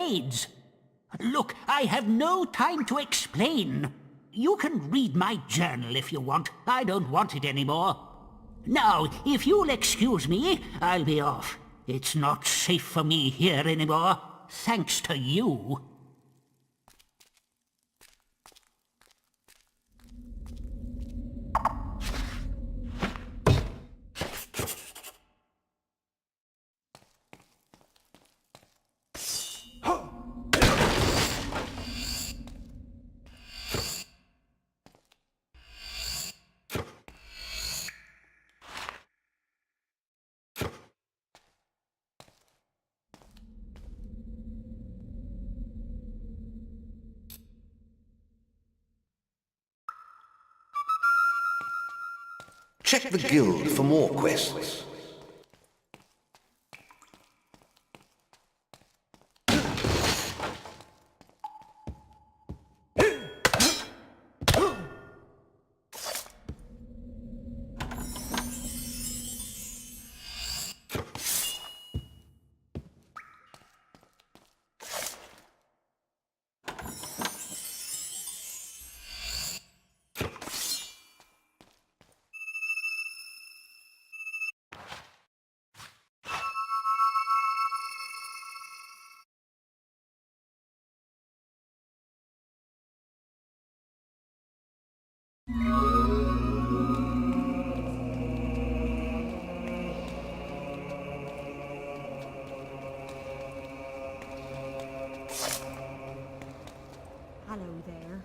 AIDS. Look, I have no time to explain. You can read my journal if you want. I don't want it anymore. Now, if you'll excuse me, I'll be off. It's not safe for me here anymore, thanks to you. Check the guild for more quests. Hello there.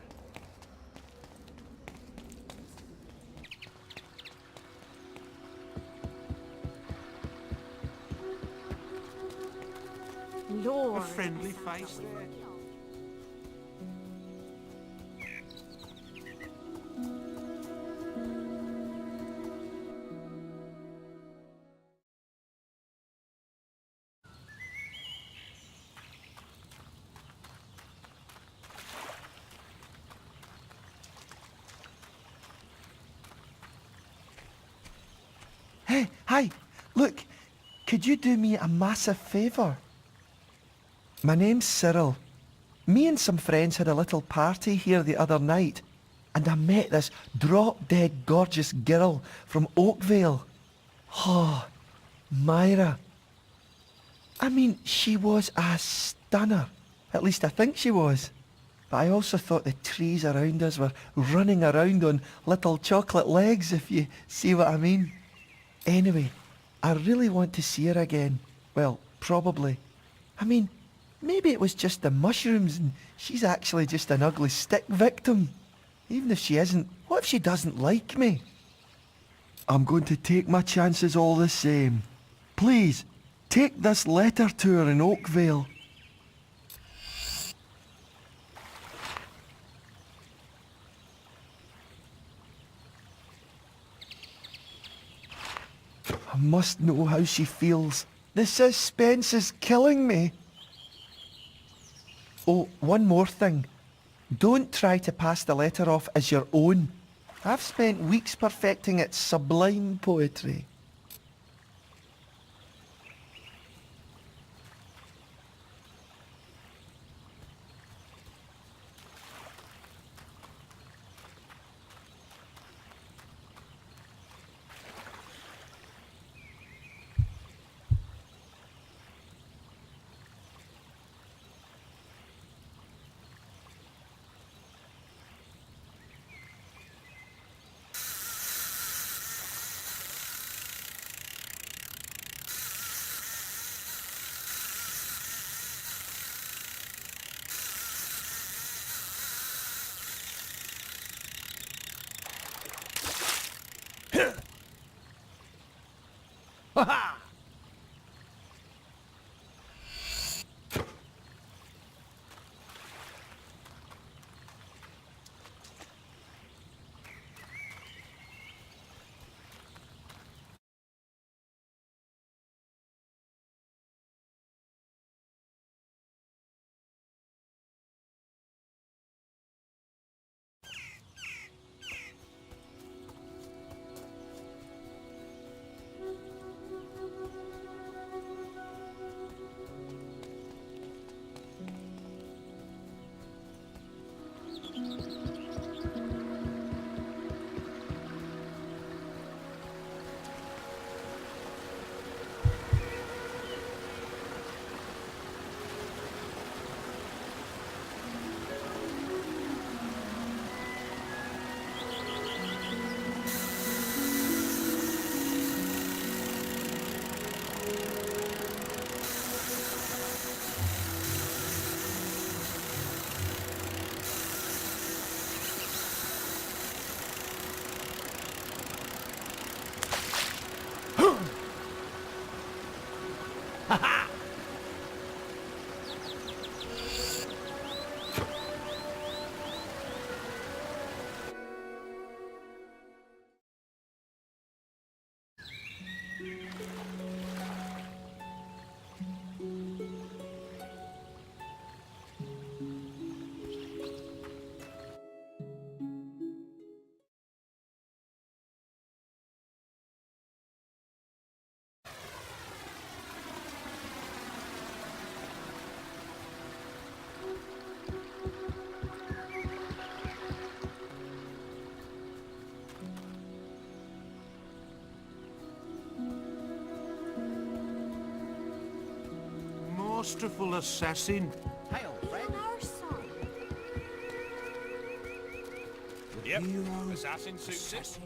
Lord. A friendly face there. Hey, hi, look, could you do me a massive favour? My name's Cyril. Me and some friends had a little party here the other night, and I met this drop-dead gorgeous girl from Oakvale. Oh, Myra. I mean, she was a stunner. At least I think she was. But I also thought the trees around us were running around on little chocolate legs, if you see what I mean. Anyway, I really want to see her again. Well, probably. I mean, maybe it was just the mushrooms and she's actually just an ugly stick victim. Even if she isn't, what if she doesn't like me? I'm going to take my chances all the same. Please, take this letter to her in Oakvale. I must know how she feels. The suspense is killing me. Oh, one more thing. Don't try to pass the letter off as your own. I've spent weeks perfecting its sublime poetry. masterful assassin. Hail, friend. Our son. Yep. Assassin suits.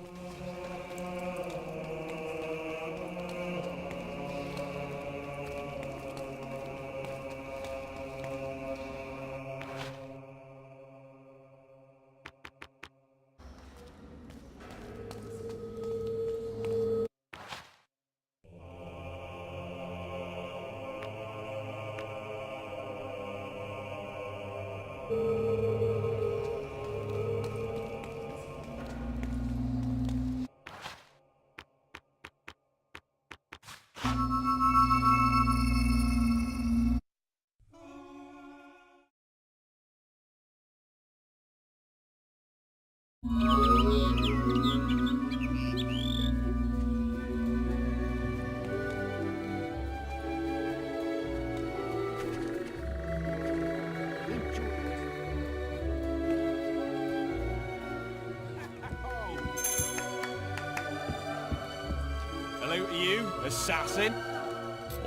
Hello to you, assassin.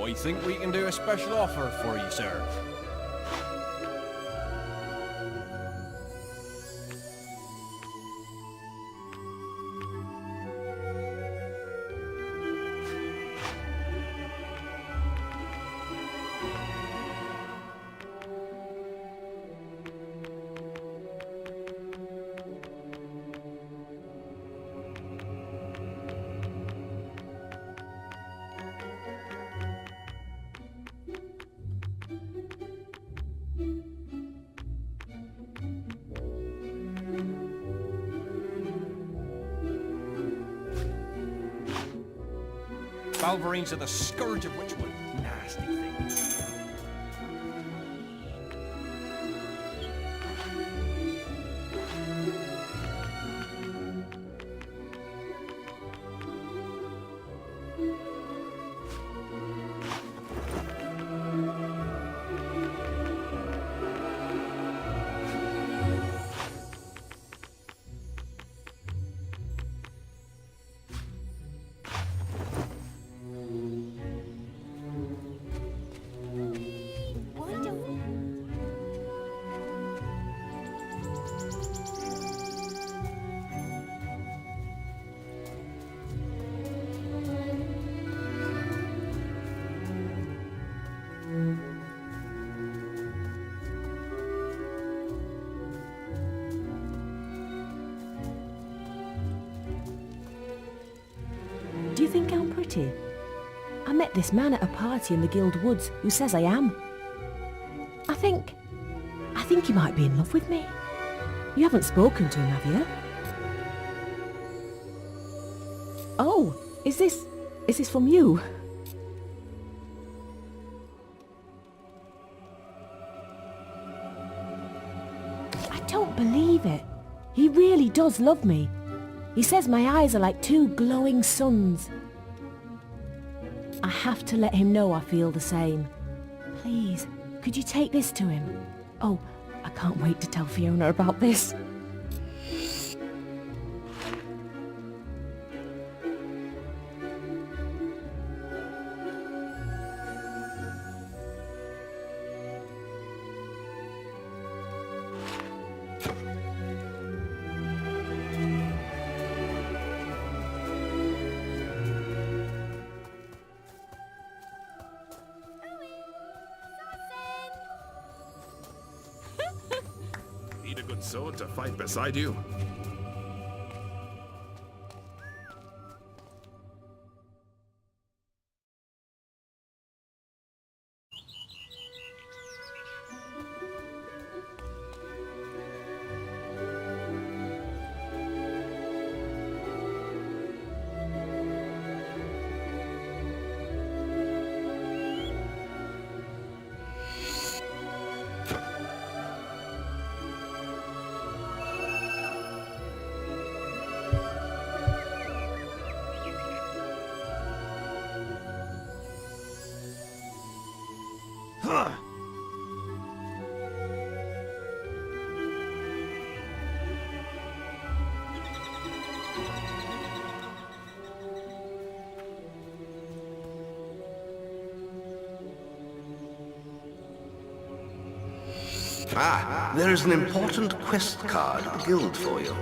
I think we can do a special offer for you, sir. Valverines are the scourge of witchwood. Nasty things. Do you think I'm pretty? I met this man at a party in the Guild Woods who says I am. I think he might be in love with me. You haven't spoken to him, have you? Oh, is this from you? I don't believe it. He really does love me. He says my eyes are like two glowing suns. I have to let him know I feel the same. Please, could you take this to him? Oh, I can't wait to tell Fiona about this. Need a good sword to fight beside you? Ah, there is an important quest card at the guild for you.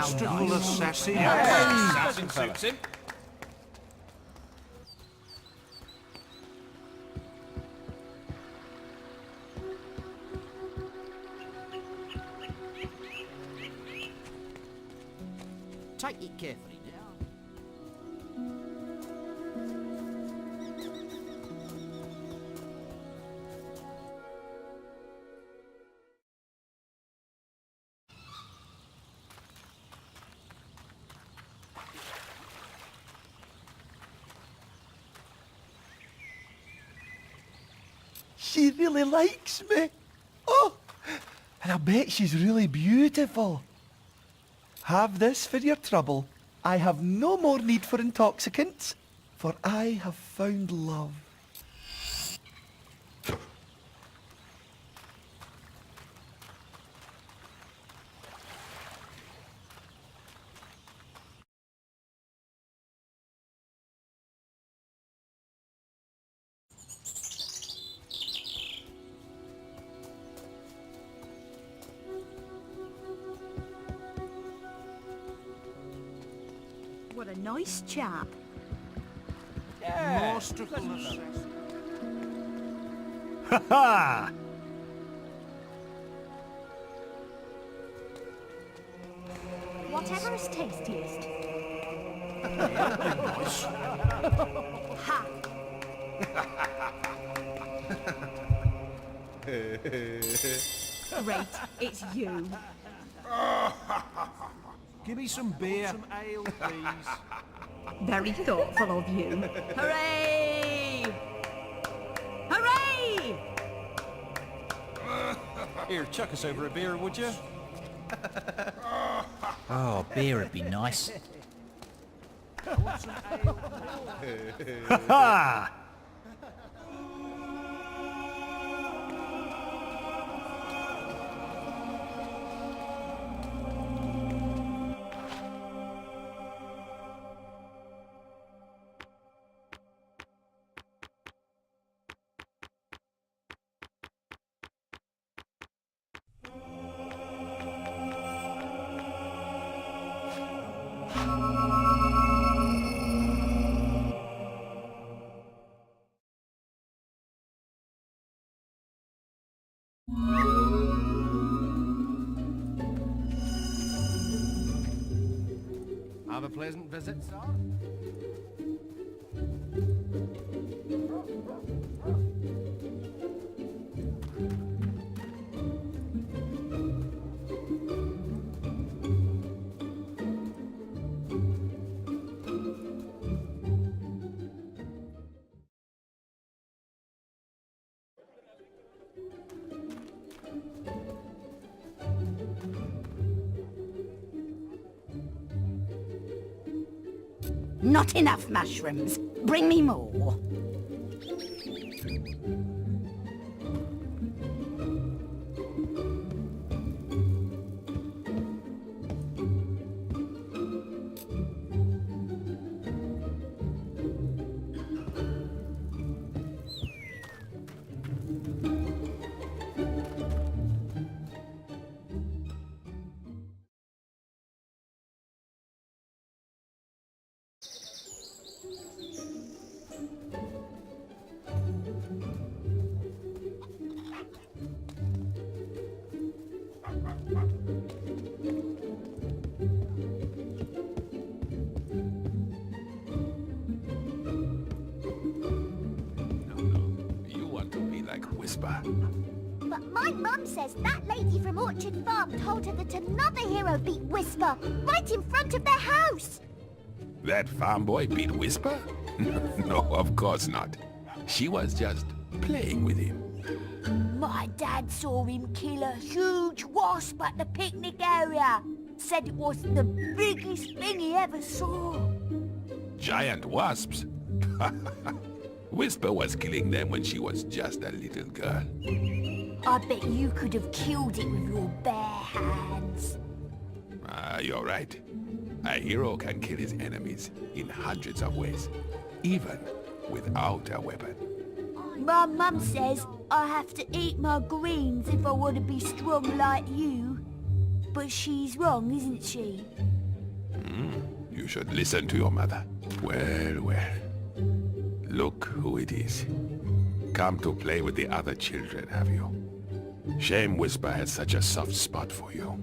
Masterful assassin. Assassin suits him. Take it carefully now. She really likes me. Oh, and I bet she's really beautiful. Have this for your trouble. I have no more need for intoxicants, for I have found love. What a nice chap. Masterful assassin. Ha! Whatever's tastiest. Ha! Great, it's you. Give me some beer. Some ale, please. Very thoughtful of you. Hooray! Hooray! Here, chuck us over a beer, would you? Oh, beer would be nice. Ha! Have a pleasant visit, sir. Not enough mushrooms. Bring me more. You want to be like Whisper. But my mum says that lady from Orchard Farm told her that another hero beat Whisper right in front of their house. That farm boy beat Whisper? No, of course not. She was just playing with him. My dad saw him kill a huge wasp at the picnic area. Said it was the biggest thing he ever saw. Giant wasps? Whisper was killing them when she was just a little girl. I bet you could have killed it with your bare hands. You're right. A hero can kill his enemies in hundreds of ways, even without a weapon. My mum says I have to eat my greens if I want to be strong like you. But she's wrong, isn't she? You should listen to your mother. Well, well. Look who it is. Come to play with the other children, have you? Shame Whisper has such a soft spot for you.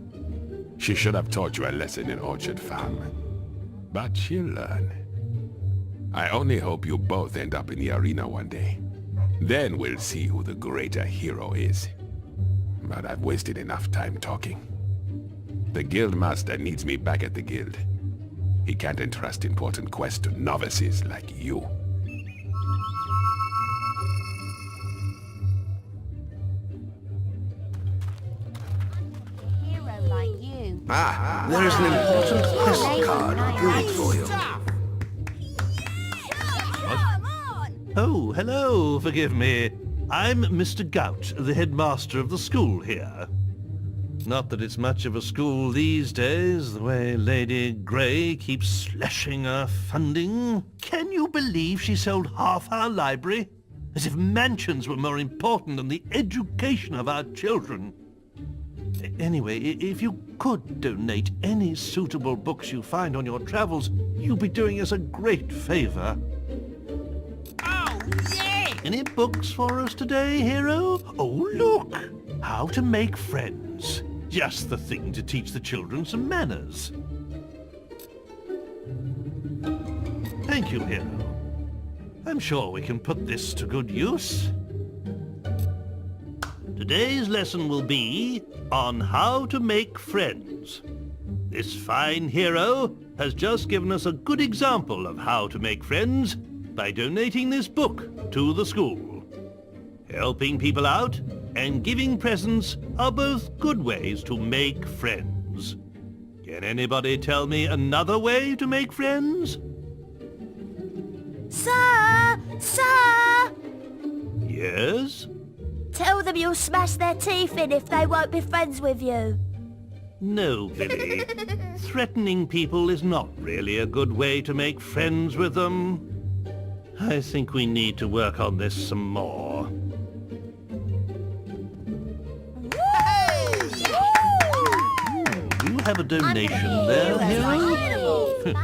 She should have taught you a lesson in Orchard Farm. But she'll learn. I only hope you both end up in the arena one day. Then we'll see who the greater hero is. But I've wasted enough time talking. The Guildmaster needs me back at the Guild. He can't entrust important quests to novices like you. Hero like you. Ah, there is an important quest card guild for you. Come on! Oh, hello, forgive me. I'm Mr. Gout, the headmaster of the school here. Not that it's much of a school these days, the way Lady Grey keeps slashing our funding. Can you believe she sold half our library? As if mansions were more important than the education of our children. Anyway, if you could donate any suitable books you find on your travels, you'd be doing us a great favor. Oh, yeah! Any books for us today, hero? Oh, look! How to Make Friends. Just the thing to teach the children some manners. Thank you, hero. I'm sure we can put this to good use. Today's lesson will be on how to make friends. This fine hero has just given us a good example of how to make friends by donating this book to the school. Helping people out and giving presents are both good ways to make friends. Can anybody tell me another way to make friends? Sir! Sir! Yes? Tell them you'll smash their teeth in if they won't be friends with you. No, Billy. Threatening people is not really a good way to make friends with them. I think we need to work on this some more. You have a donation there, hero?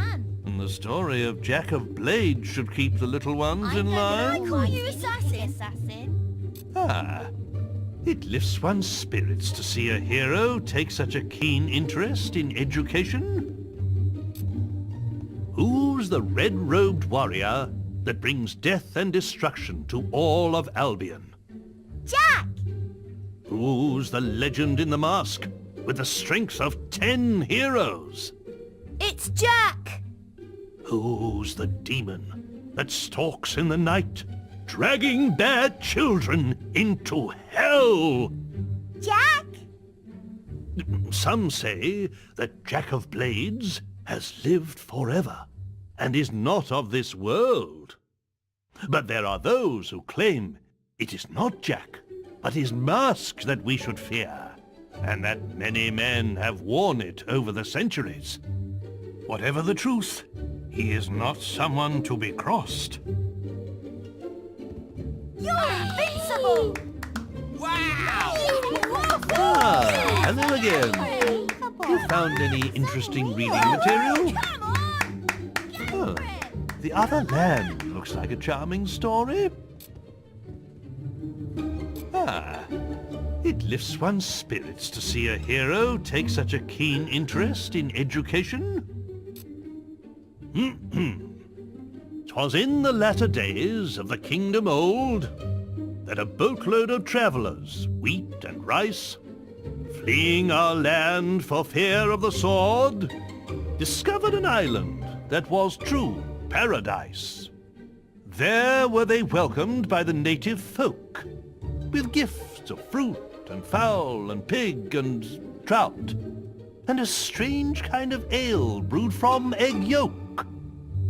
And the story of Jack of Blades should keep the little ones in line. Call you assassin. Ah, it lifts one's spirits to see a hero take such a keen interest in education. Who's the red-robed warrior that brings death and destruction to all of Albion? Jack! Who's the legend in the mask with the strength of 10 heroes? It's Jack! Who's the demon that stalks in the night, dragging their children into hell? Jack! Some say that Jack of Blades has lived forever and is not of this world. But there are those who claim it is not Jack, but his mask that we should fear, and that many men have worn it over the centuries. Whatever the truth, he is not someone to be crossed. You're invincible! Wow! Ah, hello again. You found any interesting reading material? Come on! Oh, the Other Land looks like a charming story. Ah, it lifts one's spirits to see a hero take such a keen interest in education. 'Twas in the latter days of the kingdom old that a boatload of travellers, wheat and rice, fleeing our land for fear of the sword, discovered an island that was true paradise. There were they welcomed by the native folk, with gifts of fruit and fowl and pig and trout, and a strange kind of ale brewed from egg yolk,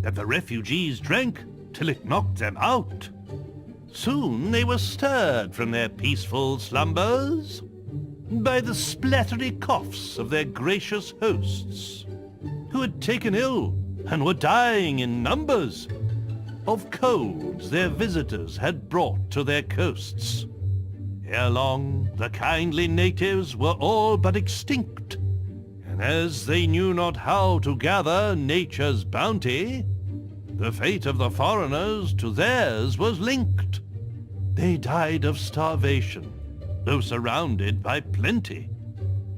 that the refugees drank till it knocked them out. Soon they were stirred from their peaceful slumbers by the splattery coughs of their gracious hosts, who had taken ill and were dying in numbers of colds their visitors had brought to their coasts. Ere long, the kindly natives were all but extinct, and as they knew not how to gather nature's bounty, the fate of the foreigners to theirs was linked. They died of starvation, though surrounded by plenty.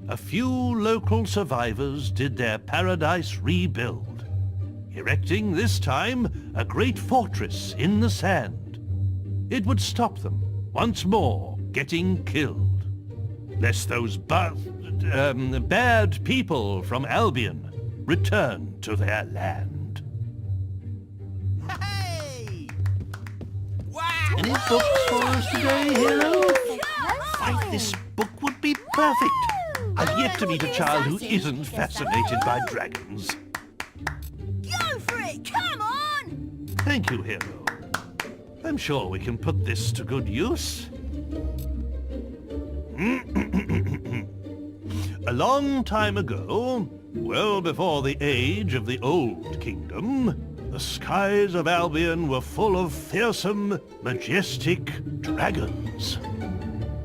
A few local survivors did their paradise rebuild, erecting this time a great fortress in the sand. It would stop them once more getting killed, lest those bad people from Albion return to their land. Hey! Wow! Any books for us today, hero? Why, this book would be perfect. I've yet to meet a child who isn't fascinated by dragons. Go for it! Come on! Thank you, hero. I'm sure we can put this to good use. A long time ago, well before the age of the Old Kingdom, the skies of Albion were full of fearsome, majestic dragons.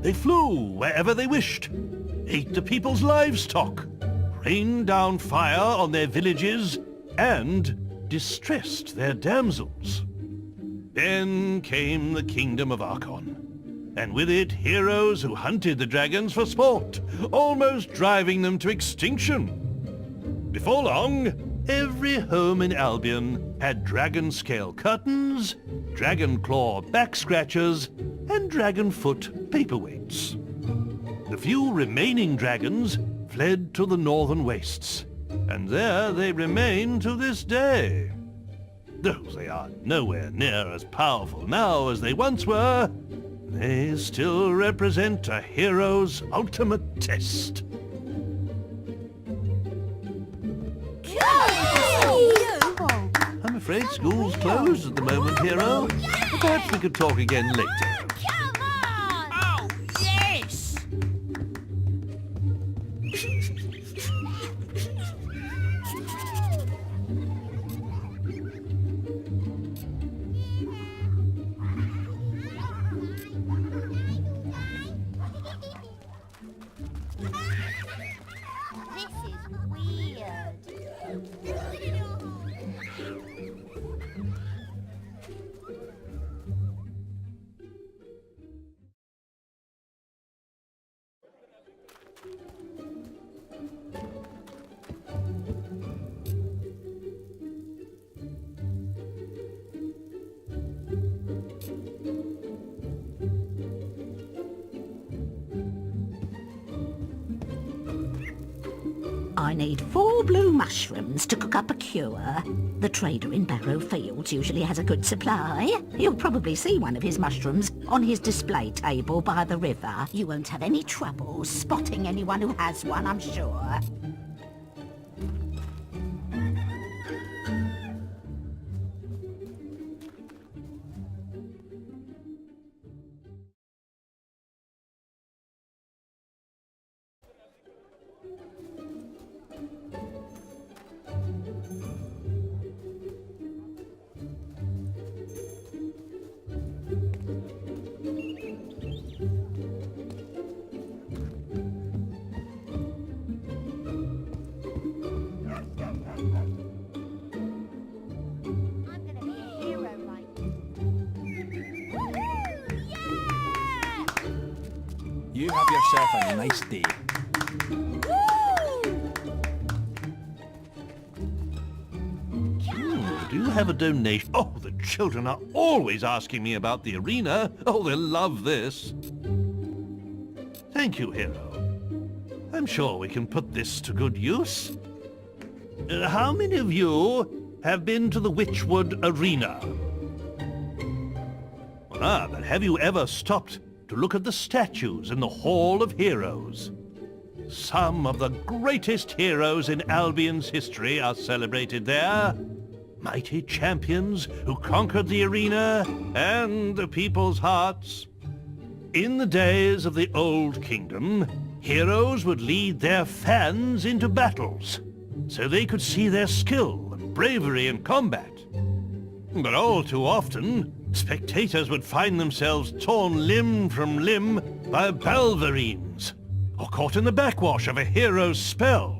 They flew wherever they wished, ate the people's livestock, rained down fire on their villages, and distressed their damsels. Then came the kingdom of Archon, and with it heroes who hunted the dragons for sport, almost driving them to extinction. Before long, every home in Albion had dragon scale curtains, dragon claw back scratchers, and dragon foot paperweights. The few remaining dragons fled to the northern wastes, and there they remain to this day. Though they are nowhere near as powerful now as they once were, they still represent a hero's ultimate test. I'm afraid school's closed at the moment, hero. Perhaps we could talk again later. Come on! Oh, yes! This is weird. I need 4 blue mushrooms to cook up a cure. The trader in Barrow Fields usually has a good supply. You'll probably see one of his mushrooms on his display table by the river. You won't have any trouble spotting anyone who has one, I'm sure. yourself a nice day. Do you have a donation? Oh, the children are always asking me about the arena. Oh, they'll love this. Thank you, Hero. I'm sure we can put this to good use. How many of you have been to the Witchwood Arena? But have you ever stopped to look at the statues in the Hall of Heroes? Some of the greatest heroes in Albion's history are celebrated there. Mighty champions who conquered the arena and the people's hearts. In the days of the Old Kingdom, heroes would lead their fans into battles, so they could see their skill and bravery in combat. But all too often, spectators would find themselves torn limb from limb by balverines, or caught in the backwash of a hero's spell.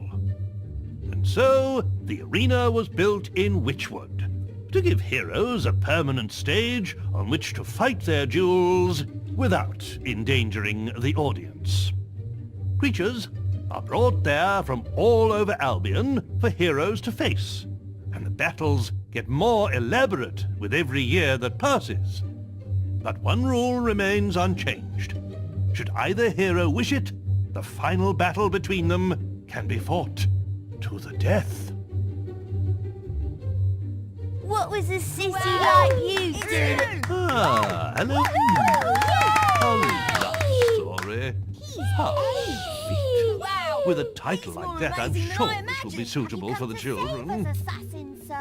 And so, the arena was built in Witchwood, to give heroes a permanent stage on which to fight their duels without endangering the audience. Creatures are brought there from all over Albion for heroes to face, and the battles get more elaborate with every year that passes. But one rule remains unchanged. Should either hero wish it, the final battle between them can be fought to the death. What was a sissy like you doing? Ah, hello. Oh, love story. With a title like that, I'm sure this will be suitable for the children. Assassin, sir.